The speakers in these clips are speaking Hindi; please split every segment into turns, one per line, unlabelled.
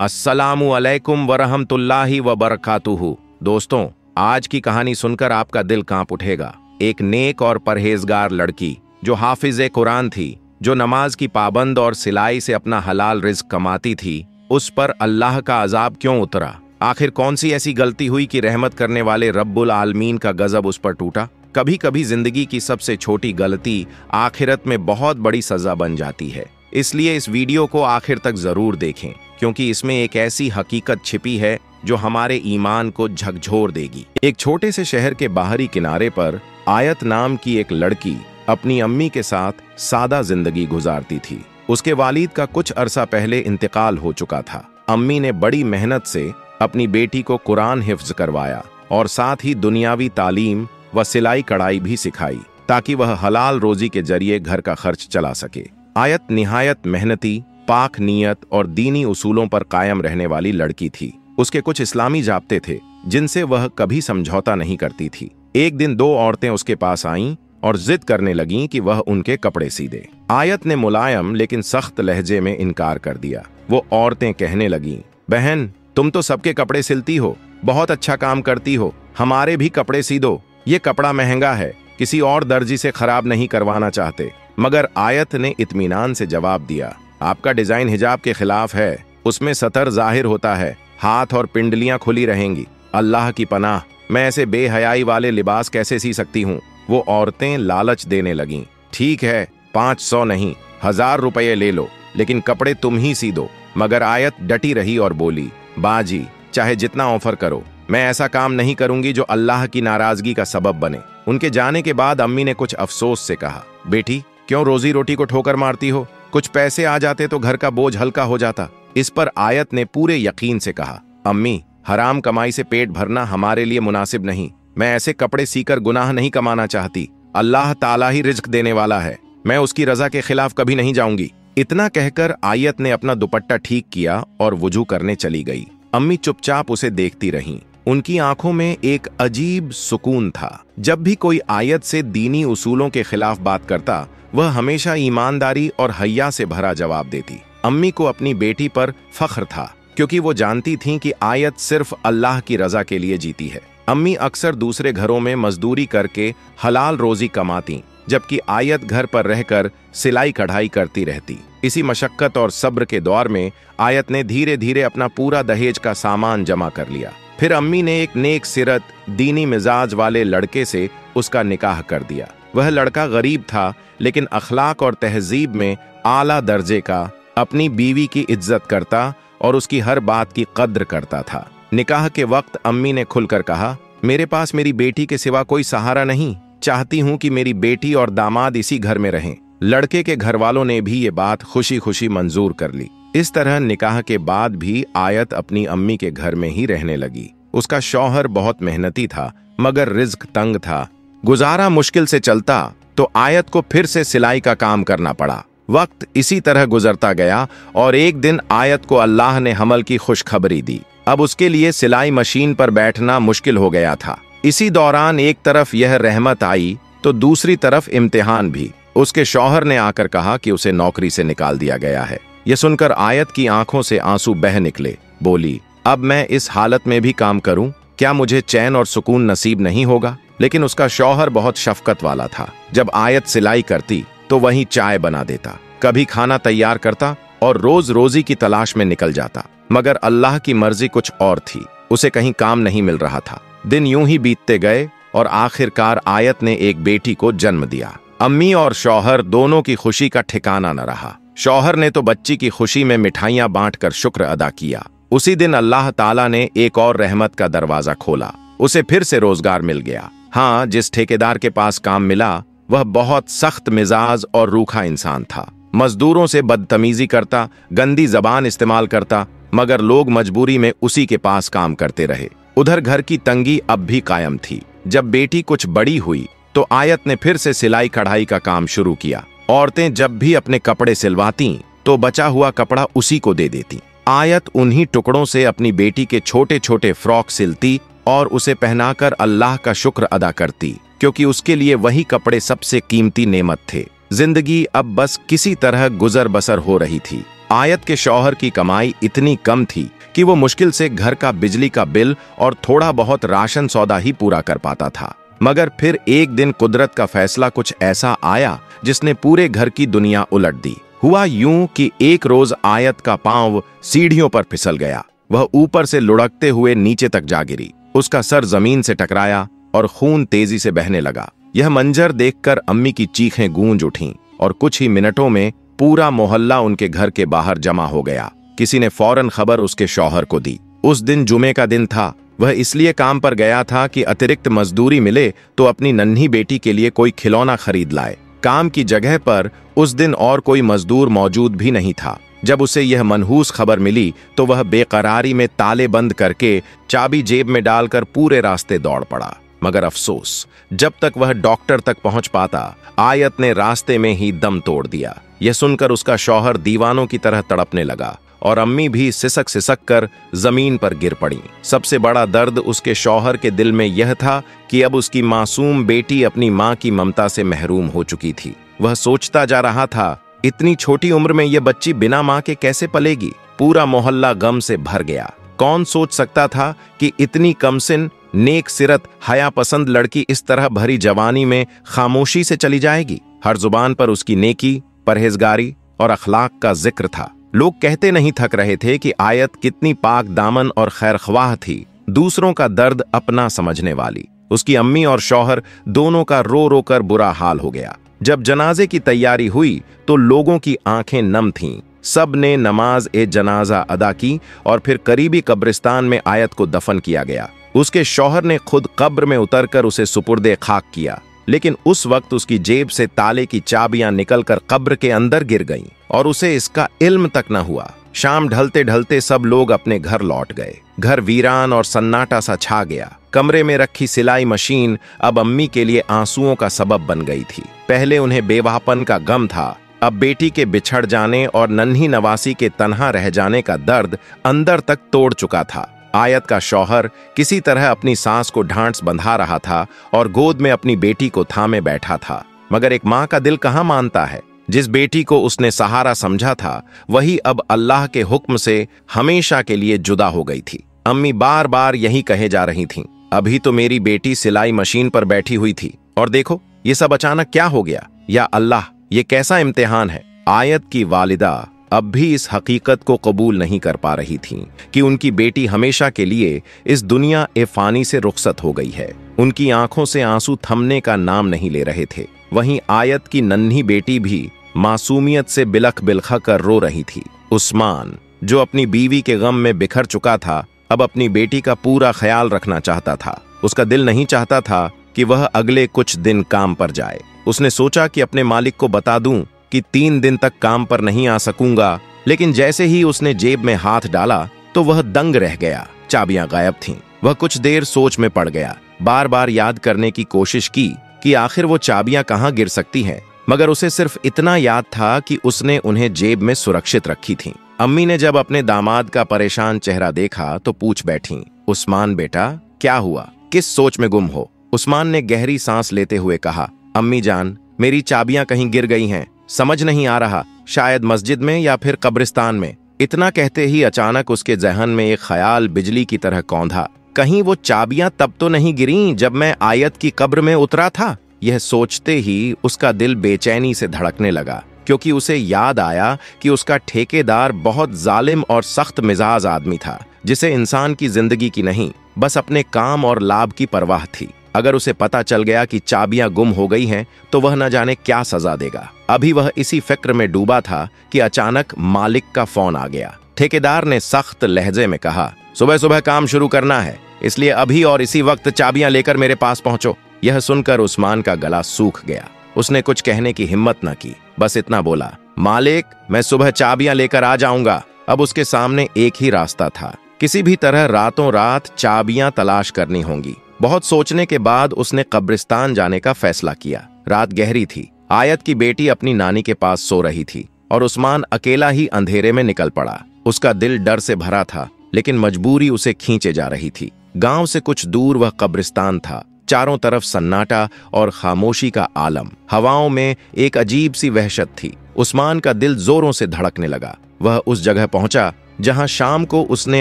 अस्सलामु अलैकुम वरहमतुल्लाहि वबरकातुहू। दोस्तों, आज की कहानी सुनकर आपका दिल कांप उठेगा। एक नेक और परहेजगार लड़की जो हाफिज़े कुरान थी, जो नमाज की पाबंद और सिलाई से अपना हलाल रिज़्क कमाती थी, उस पर अल्लाह का अजाब क्यों उतरा? आखिर कौन सी ऐसी गलती हुई कि रहमत करने वाले रब्बुल आलमीन का गजब उस पर टूटा? कभी कभी जिंदगी की सबसे छोटी गलती आखिरत में बहुत बड़ी सजा बन जाती है। इसलिए इस वीडियो को आखिर तक जरूर देखें, क्योंकि इसमें एक ऐसी हकीकत छिपी है जो हमारे ईमान को झकझोर देगी। एक छोटे से शहर के बाहरी किनारे पर आयत नाम की एक लड़की अपनी अम्मी के साथ सादा जिंदगी गुजारती थी। उसके वालिद का कुछ अरसा पहले इंतकाल हो चुका था। अम्मी ने बड़ी मेहनत से अपनी बेटी को कुरान हिफ्ज करवाया और साथ ही दुनियावी तालीम व सिलाई कढ़ाई भी सिखाई, ताकि वह हलाल रोजी के जरिए घर का खर्च चला सके। आयत निहायत मेहनती, पाक नीयत और दीनी उसूलों पर कायम रहने वाली लड़की थी। उसके कुछ इस्लामी जाब्ते थे जिनसे वह कभी समझौता नहीं करती थी। एक दिन दो औरतें उसके पास आईं और जिद करने लगीं कि वह उनके कपड़े सी दे। आयत ने मुलायम लेकिन सख्त लहजे में इनकार कर दिया। वो औरतें कहने लगीं, बहन, तुम तो सबके कपड़े सिलती हो, बहुत अच्छा काम करती हो, हमारे भी कपड़े सी दो। ये कपड़ा महंगा है, किसी और दर्जी से खराब नहीं करवाना चाहते। मगर आयत ने इत्मीनान से जवाब दिया, आपका डिजाइन हिजाब के खिलाफ है, उसमें सतर जाहिर होता है, हाथ और पिंडलियां खुली रहेंगी। अल्लाह की पनाह, मैं ऐसे बेहयाई वाले लिबास कैसे सी सकती हूँ? वो औरतें लालच देने लगीं। ठीक है, 500 नहीं, 1000 रुपये ले लो, लेकिन कपड़े तुम ही सी दो। मगर आयत डटी रही और बोली, बाजी, चाहे जितना ऑफर करो, मैं ऐसा काम नहीं करूंगी जो अल्लाह की नाराजगी का सबब बने। उनके जाने के बाद अम्मी ने कुछ अफसोस से कहा, बेटी, क्यों रोजी रोटी को ठोकर मारती हो? कुछ पैसे आ जाते तो घर का बोझ हल्का हो जाता। इस पर आयत ने पूरे यकीन से कहा, अम्मी, हराम कमाई से पेट भरना हमारे लिए मुनासिब नहीं। मैं ऐसे कपड़े सीकर गुनाह नहीं कमाना चाहती। अल्लाह ताला ही रिज्क देने वाला है, मैं उसकी रजा के खिलाफ कभी नहीं जाऊंगी। इतना कहकर आयत ने अपना दुपट्टा ठीक किया और वुजू करने चली गई। अम्मी चुपचाप उसे देखती रहीं। उनकी आंखों में एक अजीब सुकून था। जब भी कोई आयत से दीनी उसूलों के खिलाफ बात करता, वह हमेशा ईमानदारी और हया से भरा जवाब देती। अम्मी को अपनी बेटी पर फख्र था, क्योंकि वो जानती थीं कि आयत सिर्फ अल्लाह की रजा के लिए जीती है। अम्मी अक्सर दूसरे घरों में मजदूरी करके हलाल रोजी कमाती, जबकि आयत घर पर रहकर सिलाई कढ़ाई करती रहती। इसी मशक्कत और सब्र के दौर में आयत ने धीरे धीरे अपना पूरा दहेज का सामान जमा कर लिया। फिर अम्मी ने एक नेक सिरत, दीनी मिजाज वाले लड़के से उसका निकाह कर दिया। वह लड़का गरीब था, लेकिन अखलाक और तहजीब में आला दर्जे का, अपनी बीवी की इज्जत करता और उसकी हर बात की कद्र करता था। निकाह के वक्त अम्मी ने खुलकर कहा, मेरे पास मेरी बेटी के सिवा कोई सहारा नहीं, चाहती हूं कि मेरी बेटी और दामाद इसी घर में रहें। लड़के के घर वालों ने भी ये बात खुशी खुशी मंजूर कर ली। इस तरह निकाह के बाद भी आयत अपनी अम्मी के घर में ही रहने लगी। उसका शौहर बहुत मेहनती था, मगर रिज्क तंग था। गुजारा मुश्किल से चलता तो आयत को फिर से सिलाई का काम करना पड़ा। वक्त इसी तरह गुजरता गया और एक दिन आयत को अल्लाह ने हमल की खुशखबरी दी। अब उसके लिए सिलाई मशीन पर बैठना मुश्किल हो गया था। इसी दौरान एक तरफ यह रहमत आई तो दूसरी तरफ इम्तिहान भी। उसके शौहर ने आकर कहा कि उसे नौकरी से निकाल दिया गया है। यह सुनकर आयत की आंखों से आंसू बह निकले। बोली, अब मैं इस हालत में भी काम करूं? क्या मुझे चैन और सुकून नसीब नहीं होगा? लेकिन उसका शौहर बहुत शफकत वाला था। जब आयत सिलाई करती तो वहीं चाय बना देता, कभी खाना तैयार करता और रोज रोजी की तलाश में निकल जाता। मगर अल्लाह की मर्जी कुछ और थी, उसे कहीं काम नहीं मिल रहा था। दिन यूं ही बीतते गए और आखिरकार आयत ने एक बेटी को जन्म दिया। अम्मी और शौहर दोनों की खुशी का ठिकाना न रहा। शौहर ने तो बच्ची की खुशी में मिठाइयां बांटकर शुक्र अदा किया। उसी दिन अल्लाह ताला ने एक और रहमत का दरवाजा खोला। उसे फिर से रोजगार मिल गया। हाँ, जिस ठेकेदार के पास काम मिला वह बहुत सख्त मिजाज और रूखा इंसान था। मजदूरों से बदतमीजी करता, गंदी जबान इस्तेमाल करता, मगर लोग मजबूरी में उसी के पास काम करते रहे। उधर घर की तंगी अब भी कायम थी। जब बेटी कुछ बड़ी हुई तो आयत ने फिर से सिलाई कढ़ाई का काम शुरू किया। औरतें जब भी अपने कपड़े सिलवाती तो बचा हुआ कपड़ा उसी को दे देती। आयत उन्हीं टुकड़ों से अपनी बेटी के छोटे छोटे फ्रॉक सिलती और उसे पहनाकर अल्लाह का शुक्र अदा करती, क्योंकि उसके लिए वही कपड़े सबसे कीमती नेमत थे। जिंदगी अब बस किसी तरह गुजर बसर हो रही थी। आयत के शौहर की कमाई इतनी कम थी कि वो मुश्किल से घर का बिजली का बिल और थोड़ा बहुत राशन सौदा ही पूरा कर पाता था। मगर फिर एक दिन कुदरत का फैसला कुछ ऐसा आया जिसने पूरे घर की दुनिया उलट दी। हुआ यूं कि एक रोज आयत का पांव सीढ़ियों पर फिसल गया। वह ऊपर से लुढ़कते हुए नीचे तक जा गिरी। उसका सर जमीन से टकराया और खून तेजी से बहने लगा। यह मंजर देखकर अम्मी की चीखें गूंज उठीं और कुछ ही मिनटों में पूरा मोहल्ला उनके घर के बाहर जमा हो गया। किसी ने फौरन खबर उसके शौहर को दी। उस दिन जुमे का दिन था। वह इसलिए काम पर गया था कि अतिरिक्त मजदूरी मिले तो अपनी नन्ही बेटी के लिए कोई खिलौना खरीद लाए। काम की जगह पर उस दिन और कोई मजदूर मौजूद भी नहीं था। जब उसे यह मनहूस खबर मिली तो वह बेकरारी में ताले बंद करके चाबी जेब में डालकर पूरे रास्ते दौड़ पड़ा। मगर अफसोस, जब तक वह डॉक्टर तक पहुंच पाता, आयत ने रास्ते में ही दम तोड़ दिया। यह सुनकर उसका शौहर दीवानों की तरह तड़पने लगा और अम्मी भी सिसक सिसक कर जमीन पर गिर पड़ी। सबसे बड़ा दर्द उसके शौहर के दिल में यह था कि अब उसकी मासूम बेटी अपनी मां की ममता से महरूम हो चुकी थी। वह सोचता जा रहा था, इतनी छोटी उम्र में यह बच्ची बिना मां के कैसे पलेगी। पूरा मोहल्ला गम से भर गया। कौन सोच सकता था कि इतनी कमसिन, नेक सिरत, हया पसंद लड़की इस तरह भरी जवानी में खामोशी से चली जाएगी। हर जुबान पर उसकी नेकी, परहेजगारी और अखलाक का जिक्र था। लोग कहते नहीं थक रहे थे कि आयत कितनी पाक दामन और खैरख्वाह थी, दूसरों का दर्द अपना समझने वाली। उसकी अम्मी और शौहर दोनों का रो रो कर बुरा हाल हो गया। जब जनाजे की तैयारी हुई तो लोगों की आंखें नम थीं। सब ने नमाज ए जनाजा अदा की और फिर करीबी कब्रिस्तान में आयत को दफन किया गया। उसके शौहर ने खुद कब्र में उतरकर उसे सुपुर्दे खाक किया। लेकिन उस वक्त उसकी जेब से ताले की चाबियां निकलकर कब्र के अंदर गिर गईं और उसे इसका इल्म तक न हुआ। शाम ढलते ढलते सब लोग अपने घर लौट गए। घर वीरान और सन्नाटा सा छा गया। कमरे में रखी सिलाई मशीन अब अम्मी के लिए आंसुओं का सबब बन गई थी। पहले उन्हें बेवाहपन का गम था, अब बेटी के बिछड़ जाने और नन्ही नवासी के तन्हा रह जाने का दर्द अंदर तक तोड़ चुका था। आयत का शौहर किसी तरह अपनी सांस को ढांढस बंधा रहा था और गोद में अपनी बेटी को थामे बैठा था। मगर एक माँ का दिल कहाँ मानता है। जिस बेटी को उसने सहारा समझा था वही अब अल्लाह के हुक्म से हमेशा के लिए जुदा हो गई थी। अम्मी बार बार यही कहे जा रही थीं, अभी तो मेरी बेटी सिलाई मशीन पर बैठी हुई थी और देखो ये सब अचानक क्या हो गया। या अल्लाह, ये कैसा इम्तिहान है। आयत की वालिदा अब भी इस हकीकत को कबूल नहीं कर पा रही थीं कि उनकी बेटी हमेशा के लिए इस दुनिया ए फानी से रुखसत हो गई है। उनकी आंखों से आंसू थमने का नाम नहीं ले रहे थे। वहीं आयत की नन्ही बेटी भी मासूमियत से बिलख बिलखा कर रो रही थी। उस्मान, जो अपनी बीवी के गम में बिखर चुका था, अब अपनी बेटी का पूरा ख्याल रखना चाहता था। उसका दिल नहीं चाहता था कि वह अगले कुछ दिन काम पर जाए। उसने सोचा कि अपने मालिक को बता दूं कि 3 दिन तक काम पर नहीं आ सकूंगा, लेकिन जैसे ही उसने जेब में हाथ डाला तो वह दंग रह गया। चाबियां गायब थीं। वह कुछ देर सोच में पड़ गया। बार बार याद करने की कोशिश की कि आखिर वो चाबियां कहाँ गिर सकती हैं, मगर उसे सिर्फ इतना याद था कि उसने उन्हें जेब में सुरक्षित रखी थीं। अम्मी ने जब अपने दामाद का परेशान चेहरा देखा तो पूछ बैठी, उस्मान बेटा, क्या हुआ, किस सोच में गुम हो। उस्मान ने गहरी सांस लेते हुए कहा, अम्मी जान, मेरी चाबियां कहीं गिर गई हैं, समझ नहीं आ रहा, शायद मस्जिद में या फिर कब्रिस्तान में। इतना कहते ही अचानक उसके जहन में एक ख्याल बिजली की तरह कौंधा, कहीं वो चाबियां तब तो नहीं गिरी जब मैं आयत की कब्र में उतरा था। यह सोचते ही उसका दिल बेचैनी से धड़कने लगा, क्योंकि उसे याद आया कि उसका ठेकेदार बहुत जालिम और सख्त मिजाज आदमी था, जिसे इंसान की जिंदगी की नहीं, बस अपने काम और लाभ की परवाह थी। अगर उसे पता चल गया कि चाबियां गुम हो गई हैं तो वह न जाने क्या सजा देगा। अभी वह इसी फिक्र में डूबा था कि अचानक मालिक का फोन आ गया। ठेकेदार ने सख्त लहजे में कहा, सुबह सुबह काम शुरू करना है, इसलिए अभी और इसी वक्त चाबियां लेकर मेरे पास पहुंचो। यह सुनकर उस्मान का गला सूख गया। उसने कुछ कहने की हिम्मत न की, बस इतना बोला, मालिक, मैं सुबह चाबियां लेकर आ जाऊंगा। अब उसके सामने एक ही रास्ता था, किसी भी तरह रातों रात चाबियां तलाश करनी होंगी। बहुत सोचने के बाद उसने कब्रिस्तान जाने का फैसला किया। रात गहरी थी। आयत की बेटी अपनी नानी के पास सो रही थी और उस्मान अकेला ही अंधेरे में निकल पड़ा। उसका दिल डर से भरा था, लेकिन मजबूरी उसे खींचे जा रही थी। गांव से कुछ दूर वह कब्रिस्तान था। चारों तरफ सन्नाटा और खामोशी का आलम। हवाओं में एक अजीब सी वहशत थी। उस्मान का दिल जोरों से धड़कने लगा। वह उस जगह पहुंचा जहां शाम को उसने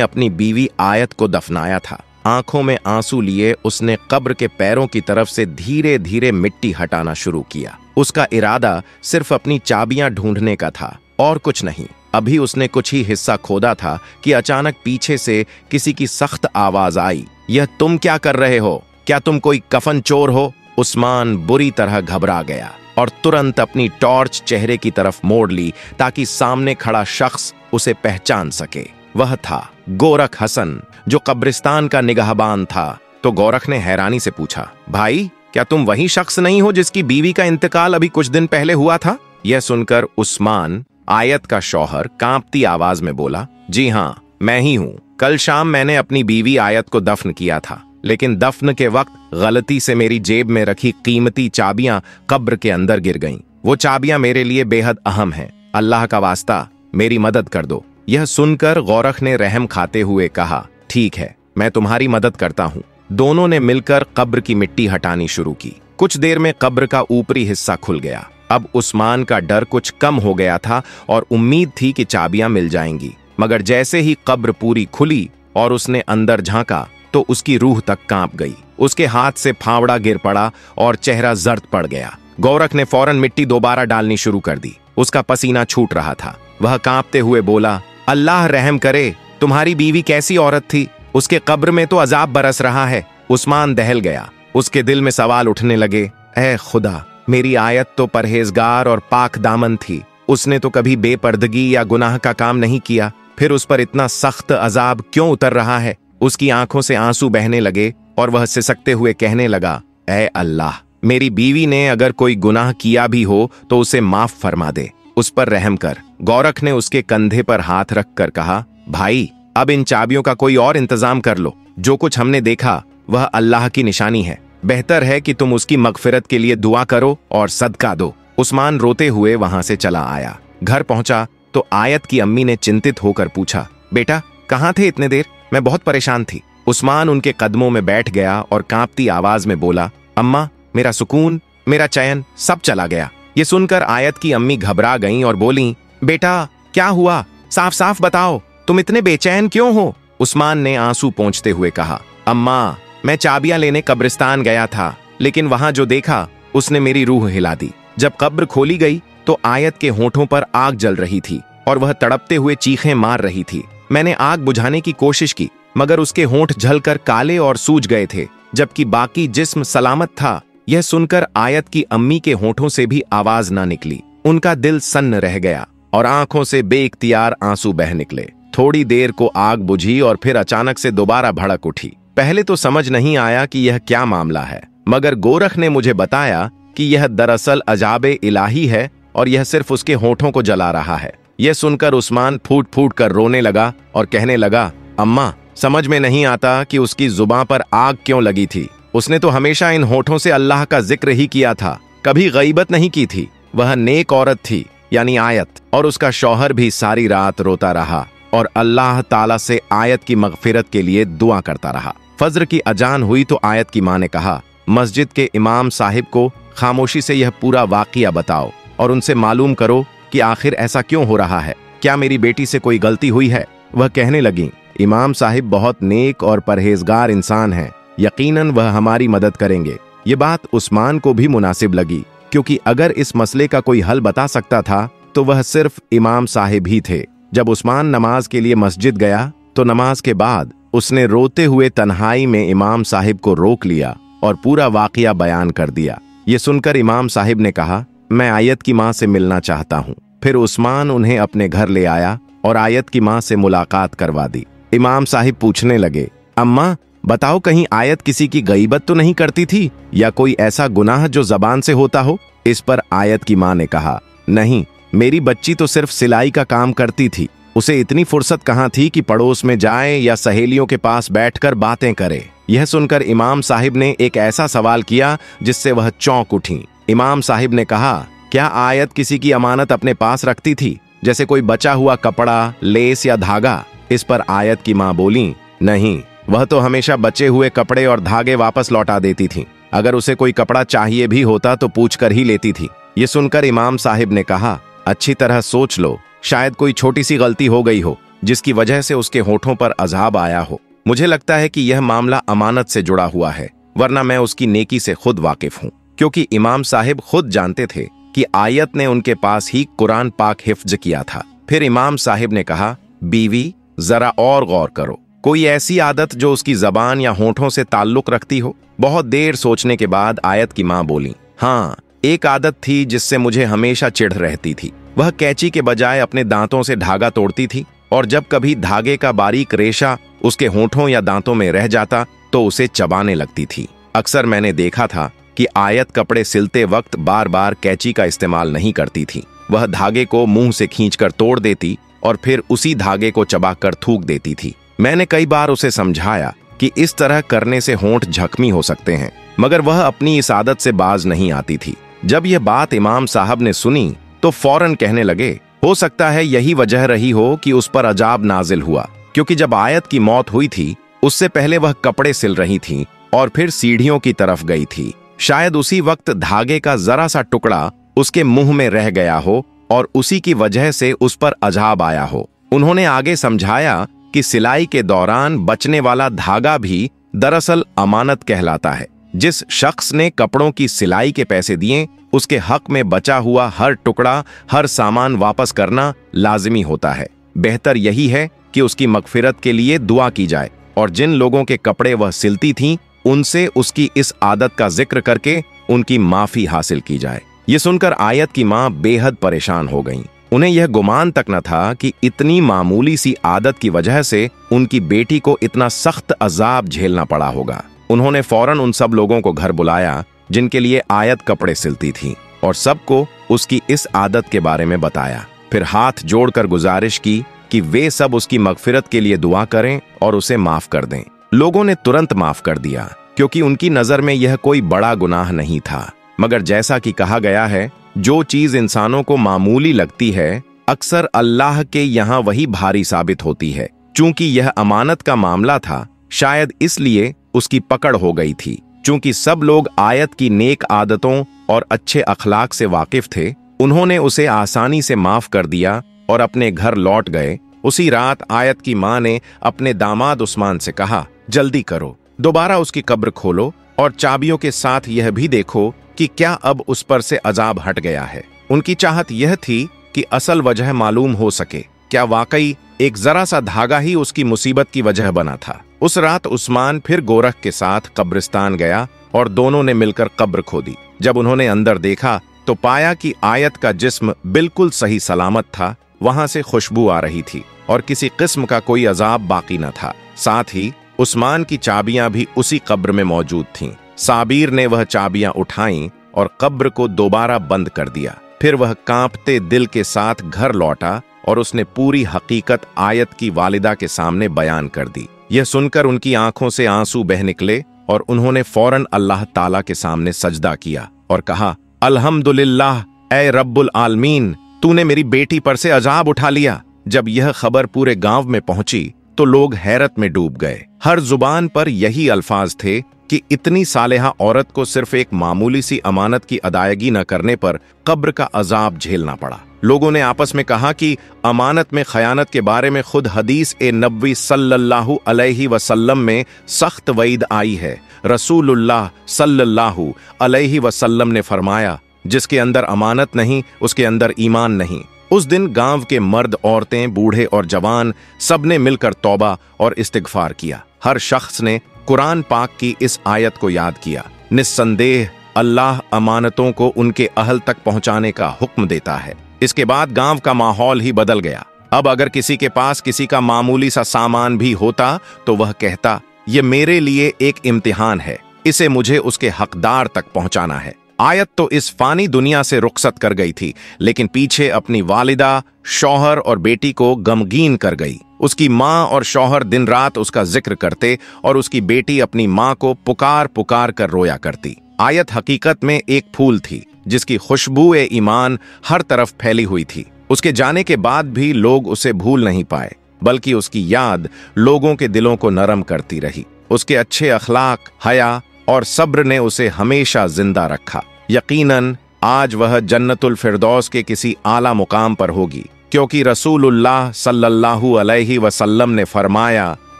अपनी बीवी आयत को दफनाया था। आंखों में आंसू लिए उसने कब्र के पैरों की तरफ से धीरे धीरे मिट्टी हटाना शुरू किया। उसका इरादा सिर्फ अपनी चाबियां ढूंढने का था और कुछ नहीं। अभी उसने कुछ ही हिस्सा खोदा था कि अचानक पीछे से किसी की सख्त आवाज आई, यह तुम क्या कर रहे हो? क्या तुम कोई कफन चोर हो? उस्मान बुरी तरह घबरा गया और तुरंत अपनी टॉर्च चेहरे की तरफ मोड़ ली ताकि सामने खड़ा शख्स उसे पहचान सके। वह था गोरख हसन, जो कब्रिस्तान का निगाहबान था। तो गोरख ने हैरानी से पूछा, भाई क्या तुम वही शख्स नहीं हो जिसकी बीवी का इंतकाल अभी कुछ दिन पहले हुआ था? यह सुनकर उस्मान, आयत का शौहर, कांपती आवाज में बोला, जी हां, मैं ही हूं। कल शाम मैंने अपनी बीवी आयत को दफन किया था, लेकिन दफन के वक्त गलती से मेरी जेब में रखी कीमती चाबियां कब्र के अंदर गिर गईं। वो चाबियां मेरे लिए बेहद अहम हैं। अल्लाह का वास्ता मेरी मदद कर दो। यह सुनकर गोरख ने रहम खाते हुए कहा, ठीक है, मैं तुम्हारी मदद करता हूं। दोनों ने मिलकर कब्र की मिट्टी हटानी शुरू की। कुछ देर में कब्र का ऊपरी हिस्सा खुल गया। अब उस्मान का डर कुछ कम हो गया था और उम्मीद थी कि चाबियां मिल जाएंगी। मगर जैसे ही कब्र पूरी खुली और उसने अंदर झांका तो उसकी रूह तक कांप गई। उसके हाथ से फावड़ा गिर पड़ा और चेहरा जर्द पड़ गया। गोरख ने फौरन मिट्टी दोबारा डालनी शुरू कर दी। उसका पसीना छूट रहा था। वह कांपते हुए बोला, अल्लाह रहम करे, तुम्हारी बीवी कैसी औरत थी? उसके कब्र में तो अजाब बरस रहा है। उस्मान दहल गया। उसके दिल में सवाल उठने लगे, ऐ खुदा, मेरी आयत तो परहेजगार और पाक दामन थी। उसने तो कभी बेपर्दगी या गुनाह का काम नहीं किया, फिर उस पर इतना सख्त अजाब क्यों उतर रहा है? उसकी आंखों से आंसू बहने लगे और वह सिसकते हुए कहने लगा, ऐ अल्लाह, मेरी बीवी ने अगर कोई गुनाह किया भी हो तो उसे माफ फरमा दे, उस पर रहम कर। गोरख ने उसके कंधे पर हाथ रखकर कहा, भाई, अब इन चाबियों का कोई और इंतजाम कर लो। जो कुछ हमने देखा वह अल्लाह की निशानी है। बेहतर है कि तुम उसकी मगफिरत के लिए दुआ करो और सदका दो। उस्मान रोते हुए वहां से चला आया। घर पहुंचा तो आयत की अम्मी ने चिंतित होकर पूछा, बेटा कहाँ थे इतने देर? मैं बहुत परेशान थी। उस्मान उनके कदमों में बैठ गया और कांपती आवाज में बोला, अम्मा, मेरा सुकून, मेरा चैन सब चला गया। ये सुनकर आयत की अम्मी घबरा गईं और बोलीं, बेटा क्या हुआ? साफ साफ बताओ, तुम इतने बेचैन क्यों हो? उस्मान ने आंसू पोंछते हुए कहा, अम्मा, मैं चाबियां लेने कब्रिस्तान गया था, लेकिन वहां जो देखा उसने मेरी रूह हिला दी। जब कब्र खोली गई तो आयत के होठों पर आग जल रही थी और वह तड़पते हुए चीखें मार रही थी। मैंने आग बुझाने की कोशिश की, मगर उसके होंठ जलकर काले और सूज गए थे, जबकि बाकी जिस्म सलामत था। यह सुनकर आयत की अम्मी के होठों से भी आवाज ना निकली। उनका दिल सन्न रह गया और आंखों से बेइख्तियार आंसू बह निकले। थोड़ी देर को आग बुझी और फिर अचानक से दोबारा भड़क उठी। पहले तो समझ नहीं आया कि यह क्या मामला है, मगर गोरख ने मुझे बताया कि यह दरअसल अजाबे इलाही है और यह सिर्फ उसके होठों को जला रहा है। यह सुनकर उस्मान फूट फूट कर रोने लगा और कहने लगा, अम्मा, समझ में नहीं आता कि उसकी जुबान पर आग क्यों लगी थी। उसने तो हमेशा इन होठों से अल्लाह का जिक्र ही किया था, कभी गईबत नहीं की थी। वह नेक औरत थी, यानी आयत, और उसका शौहर भी सारी रात रोता रहा और अल्लाह ताला से आयत की मगफिरत के लिए दुआ करता रहा। फज्र की अजान हुई तो आयत की मां ने कहा, मस्जिद के इमाम साहिब को खामोशी से यह पूरा वाकया बताओ और उनसे मालूम करो कि आखिर ऐसा क्यों हो रहा है। क्या मेरी बेटी से कोई गलती हुई है? वह कहने लगी, इमाम साहिब बहुत नेक और परहेजगार इंसान हैं, यकीनन वह हमारी मदद करेंगे। ये बात उस्मान को भी मुनासिब लगी, क्योंकि अगर इस मसले का कोई हल बता सकता था तो वह सिर्फ इमाम साहिब ही थे। जब उस्मान नमाज के लिए मस्जिद गया तो नमाज के बाद उसने रोते हुए तन्हाई में इमाम साहिब को रोक लिया और पूरा वाकया बयान कर दिया। ये सुनकर इमाम साहिब ने कहा, मैं आयत की मां से मिलना चाहता हूं। फिर उस्मान उन्हें अपने घर ले आया और आयत की मां से मुलाकात करवा दी। इमाम साहिब पूछने लगे, अम्मा बताओ, कहीं आयत किसी की गईबत तो नहीं करती थी या कोई ऐसा गुनाह जो जबान से होता हो? इस पर आयत की मां ने कहा, नहीं, मेरी बच्ची तो सिर्फ सिलाई का काम करती थी। उसे इतनी फुर्सत कहाँ थी कि पड़ोस में जाए या सहेलियों के पास बैठकर बातें करे। यह सुनकर इमाम साहिब ने एक ऐसा सवाल किया जिससे वह चौंक उठी। इमाम साहिब ने कहा, क्या आयत किसी की अमानत अपने पास रखती थी, जैसे कोई बचा हुआ कपड़ा, लेस या धागा? इस पर आयत की मां बोली, नहीं, वह तो हमेशा बचे हुए कपड़े और धागे वापस लौटा देती थी। अगर उसे कोई कपड़ा चाहिए भी होता तो पूछ कर ही लेती थी। ये सुनकर इमाम साहिब ने कहा, अच्छी तरह सोच लो, शायद कोई छोटी सी गलती हो गई हो जिसकी वजह से उसके होठों पर अजाब आया हो। मुझे लगता है कि यह मामला अमानत से जुड़ा हुआ है, वरना मैं उसकी नेकी से खुद वाकिफ हूँ, क्योंकि इमाम साहिब खुद जानते थे कि आयत ने उनके पास ही कुरान पाक हिफ्ज किया था। फिर इमाम साहिब ने कहा, बीवी जरा और गौर करो, कोई ऐसी आदत जो उसकी जबान या होठों से ताल्लुक रखती हो। बहुत देर सोचने के बाद आयत की माँ बोली, हाँ, एक आदत थी जिससे मुझे हमेशा चिढ़ रहती थी। वह कैंची के बजाय अपने दांतों से धागा तोड़ती थी, और जब कभी धागे का बारीक रेशा उसके होठों या दांतों में रह जाता तो उसे चबाने लगती थी। अक्सर मैंने देखा था कि आयत कपड़े सिलते वक्त बार बार कैंची का इस्तेमाल नहीं करती थी। वह धागे को मुंह से खींचकर तोड़ देती और फिर उसी धागे को चबाकर थूक देती थी। मैंने कई बार उसे समझाया कि इस तरह करने से होंठ जख्मी हो सकते हैं, मगर वह अपनी इस आदत से बाज नहीं आती थी। जब यह बात इमाम साहब ने सुनी तो फौरन कहने लगे, हो सकता है यही वजह रही हो कि उस पर अजाब नाजिल हुआ, क्योंकि जब आयत की मौत हुई थी उससे पहले वह कपड़े सिल रही थी और फिर सीढ़ियों की तरफ गई थी। शायद उसी वक्त धागे का जरा सा टुकड़ा उसके मुंह में रह गया हो और उसी की वजह से उस पर अजाब आया हो। उन्होंने आगे समझाया कि सिलाई के दौरान बचने वाला धागा भी दरअसल अमानत कहलाता है। जिस शख्स ने कपड़ों की सिलाई के पैसे दिए, उसके हक में बचा हुआ हर टुकड़ा, हर सामान वापस करना लाजिमी होता है। बेहतर यही है कि उसकी मगफिरत के लिए दुआ की जाए, और जिन लोगों के कपड़े वह सिलती थीं, उनसे उसकी इस आदत का जिक्र करके उनकी माफी हासिल की जाए। ये सुनकर आयत की मां बेहद परेशान हो गईं। उन्हें यह गुमान तक न था कि इतनी मामूली सी आदत की वजह से उनकी बेटी को इतना सख्त अजाब झेलना पड़ा होगा। उन्होंने फौरन उन सब लोगों को घर बुलाया जिनके लिए आयत कपड़े सिलती थी, और सबको उसकी इस आदत के बारे में बताया। फिर हाथ जोड़कर गुजारिश की कि वे सब उसकी मगफिरत के लिए दुआ करें और उसे माफ कर दें। लोगों ने तुरंत माफ कर दिया, क्योंकि उनकी नजर में यह कोई बड़ा गुनाह नहीं था। मगर जैसा कि कहा गया है, जो चीज इंसानों को मामूली लगती है, अक्सर अल्लाह के यहाँ वही भारी साबित होती है। चूंकि यह अमानत का मामला था, शायद इसलिए उसकी पकड़ हो गई थी। चूंकि सब लोग आयत की नेक आदतों और अच्छे अखलाक से वाकिफ थे, उन्होंने उसे आसानी से माफ कर दिया और अपने घर लौट गए। उसी रात आयत की मां ने अपने दामाद उस्मान से कहा, जल्दी करो, दोबारा उसकी कब्र खोलो और चाबियों के साथ यह भी देखो कि क्या अब उस पर से अजाब हट गया है। उनकी चाहत यह थी कि असल वजह मालूम हो सके, क्या वाकई एक जरा सा धागा ही उसकी मुसीबत की वजह बना था। उस रात उस्मान फिर गोरख के साथ कब्रिस्तान गया और दोनों ने मिलकर कब्र खोदी। जब उन्होंने अंदर देखा तो पाया कि आयत का जिस्म बिल्कुल सही सलामत था। वहां से खुशबू आ रही थी और किसी किस्म का कोई अजाब बाकी न था। साथ ही उस्मान की चाबियां भी उसी कब्र में मौजूद थीं। साबिर ने वह चाबियां उठाईं और कब्र को दोबारा बंद कर दिया। फिर वह कांपते दिल के साथ घर लौटा और उसने पूरी हकीकत आयत की वालिदा के सामने बयान कर दी। यह सुनकर उनकी आंखों से आंसू बह निकले और उन्होंने फौरन अल्लाह ताला के सामने सजदा किया और कहा, अल्हम्दुलिल्लाह, ए रब्बुल आलमीन, तूने मेरी बेटी पर से अजाब उठा लिया। जब यह खबर पूरे गांव में पहुंची तो लोग हैरत में डूब गए। हर जुबान पर यही अल्फाज थे कि इतनी सालेहा औरत को सिर्फ एक मामूली सी अमानत की अदायगी न करने पर कब्र का अजाब झेलना पड़ा। लोगों ने आपस में कहा कि अमानत में खयानत के बारे में खुद हदीस ए नबवी सल्लल्लाहु अलैहि वसल्लम में सख्त वईद आई है। रसूलुल्लाह सल्लल्लाहु अलैहि वसल्लम ने फरमाया, जिसके अंदर अमानत नहीं उसके अंदर ईमान नहीं। उस दिन गांव के मर्द, औरतें, बूढ़े और जवान सबने मिलकर तौबा और इस्तिगफार किया। हर शख्स ने कुरान पाक की इस आयत को याद किया। निस्संदेह अल्लाह अमानतों को उनके अहल तक पहुंचाने का हुक्म देता है। इसके बाद गांव का माहौल ही बदल गया। अब अगर किसी के पास किसी का मामूली सा सामान भी होता तो वह कहता, ये मेरे लिए एक इम्तिहान है, इसे मुझे उसके हकदार तक पहुंचाना है। आयत तो इस फानी दुनिया से रुखसत कर गई थी, लेकिन पीछे अपनी वालिदा, शौहर और बेटी को गमगीन कर गई। उसकी माँ और शौहर दिन रात उसका जिक्र करते और उसकी बेटी अपनी माँ को पुकार पुकार कर रोया करती। आयत हकीकत में एक फूल थी जिसकी खुशबू ए ईमान हर तरफ फैली हुई थी। उसके जाने के बाद भी लोग उसे भूल नहीं पाए, बल्कि उसकी याद लोगों के दिलों को नरम करती रही। उसके अच्छे अखलाक, हया और सब्र ने उसे हमेशा जिंदा रखा। यकीनन आज वह जन्नतुल फिरदौस के किसी आला मुकाम पर होगी। क्योंकि रसूलुल्लाह सल्लल्लाहु अलैहि वसल्लम ने फरमाया,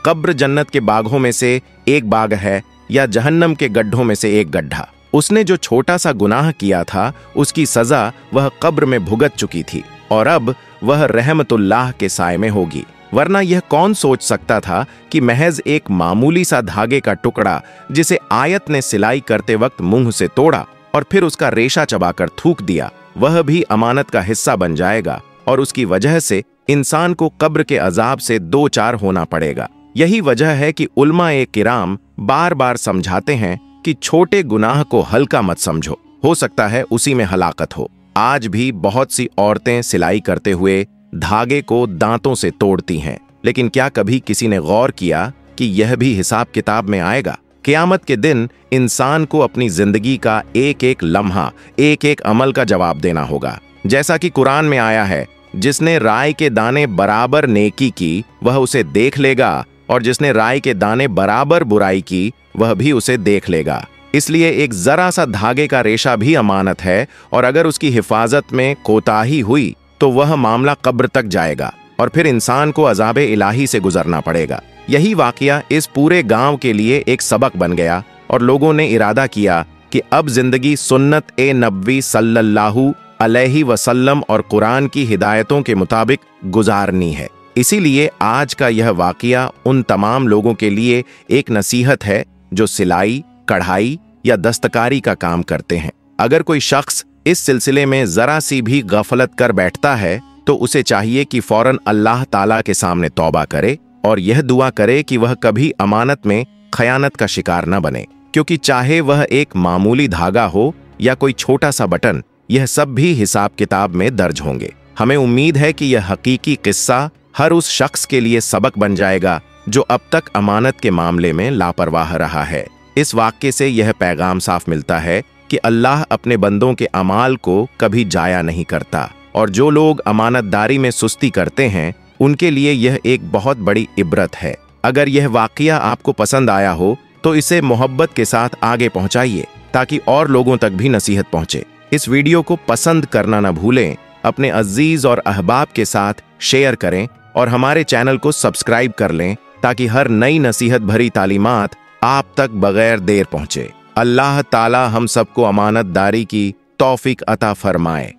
कब्र जन्नत के बागों में से एक बाग है या जहन्नम के गड्ढों में से एक गड्ढा। उसने जो छोटा सा गुनाह किया था उसकी सजा वह कब्र में भुगत चुकी थी और अब वह रहमतुल्लाह के साए में होगी। वरना यह कौन सोच सकता था कि महज एक मामूली सा धागे का टुकड़ा जिसे आयत ने सिलाई करते वक्त मुंह से तोड़ा और फिर उसका रेशा चबाकर थूक दिया, वह भी अमानत का हिस्सा बन जाएगा और उसकी वजह से इंसान को कब्र के अजाब से दो चार होना पड़ेगा। यही वजह है कि उलमाए किराम बार बार समझाते हैं कि छोटे गुनाह को हल्का मत समझो, हो सकता है उसी में हलाकत हो। आज भी बहुत सी औरतें सिलाई करते हुए धागे को दांतों से तोड़ती हैं, लेकिन क्या कभी किसी ने गौर किया कि यह भी हिसाब किताब में आएगा? क़यामत के दिन इंसान को अपनी जिंदगी का एक एक लम्हा, एक एक अमल का जवाब देना होगा। जैसा कि कुरान में आया है, जिसने राई के दाने बराबर नेकी की वह उसे देख लेगा और जिसने राई के दाने बराबर बुराई की वह भी उसे देख लेगा। इसलिए एक जरा सा धागे का रेशा भी अमानत है और अगर उसकी हिफाजत में कोताही हुई तो वह मामला कब्र तक जाएगा और फिर इंसान को अज़ाबे इलाही से गुजरना पड़ेगा। यही वाकया इस पूरे गांव के लिए एक सबक बन गया और लोगों ने इरादा किया कि अब जिंदगी सुन्नत ए नबवी सल्लल्लाहु अलैहि वसल्लम और कुरान की हिदायतों के मुताबिक गुजारनी है। इसीलिए आज का यह वाकया उन तमाम लोगों के लिए एक नसीहत है जो सिलाई, कढ़ाई या दस्तकारी का काम करते हैं। अगर कोई शख्स इस सिलसिले में जरा सी भी गफलत कर बैठता है तो उसे चाहिए कि फौरन अल्लाह ताला के सामने तौबा करे और यह दुआ करे कि वह कभी अमानत में खयानत का शिकार न बने, क्योंकि चाहे वह एक मामूली धागा हो या कोई छोटा सा बटन, यह सब भी हिसाब किताब में दर्ज होंगे। हमें उम्मीद है कि यह हकीकी किस्सा हर उस शख्स के लिए सबक बन जाएगा जो अब तक अमानत के मामले में लापरवाह रहा है। इस वाक्य से यह पैगाम साफ मिलता है कि अल्लाह अपने बंदों के अमाल को कभी जाया नहीं करता और जो लोग अमानतदारी में सुस्ती करते हैं उनके लिए यह एक बहुत बड़ी इबरत है। अगर यह वाकया आपको पसंद आया हो तो इसे मोहब्बत के साथ आगे पहुंचाइए ताकि और लोगों तक भी नसीहत पहुंचे। इस वीडियो को पसंद करना न भूलें, अपने अजीज और अहबाब के साथ शेयर करें और हमारे चैनल को सब्सक्राइब कर लें ताकि हर नई नसीहत भरी तालीमात आप तक बगैर देर पहुंचे। अल्लाह ताला हम सबको अमानतदारी की तौफीक अता फरमाए।